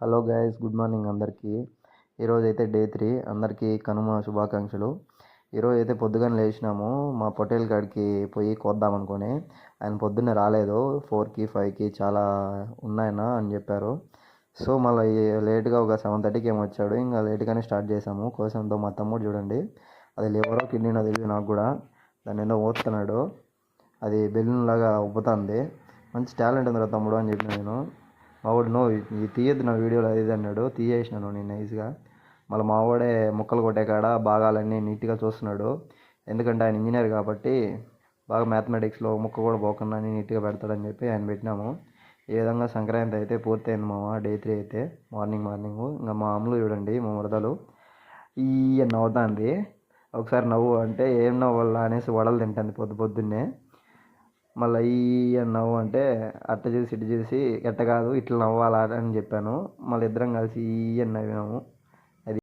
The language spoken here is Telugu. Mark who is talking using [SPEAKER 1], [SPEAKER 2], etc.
[SPEAKER 1] హలో గైస్, గుడ్ మార్నింగ్ అందరికీ. ఈరోజు అయితే డే 3, అందరికీ కనుమ శుభాకాంక్షలు. ఈరోజు అయితే పొద్దుగానే లేచినాము. మా పొట్టేల్ కాడికి పోయి కోద్దాం అనుకొని, ఆయన పొద్దున్నే రాలేదు. 4కి 5కి చాలా ఉన్నాయన్న అని చెప్పారు. సో మళ్ళీ లేట్గా ఒక 7:30కి ఏమో వచ్చాడు. ఇంకా లేట్గానే స్టార్ట్ చేసాము కోసంతో. మా తమ్ముడు చూడండి, అది లివరో కిడ్నీనో తెలియదు నాకు కూడా, దాన్ని ఏదో ఓడుతున్నాడు. అది బెలూన్ లాగా ఉబ్బుతుంది. మంచి టాలెంట్ ఉందిరా తమ్ముడు అని చెప్పిన నేను. మావాడు నో, ఇది తీయద్దు నా వీడియోలో అది అన్నాడు. తీయేసినాను నేను నైస్గా. మళ్ళీ మావాడే ముక్కలు కొట్టే కాడ భాగాలన్నీ నీట్గా చూస్తున్నాడు. ఎందుకంటే ఆయన ఇంజనీర్ కాబట్టి బాగా మ్యాథమెటిక్స్లో ముక్క కూడా పోకుండా నీట్గా పెడతాడని చెప్పి ఆయన పెట్టినాము. ఈ విధంగా సంక్రాంతి అయితే పూర్తయింది మామ. డే 3 అయితే మార్నింగ్. ఇంకా మా అమ్మలు చూడండి, మా మరదలు ఈ నవ్వుతుంది. ఒకసారి నవ్వు అంటే ఏం నవ్వాలా అనేసి వడలు తింటుంది పొద్దున్నే. మళ్ళీ ఈ నవ్వు అంటే అట్ట చూసి ఇటు చూసి ఎట్ట కాదు ఇట్లా నవ్వాలా అని చెప్పాను. మళ్ళీ ఇద్దరం కలిసి ఈ నవ్వినాము.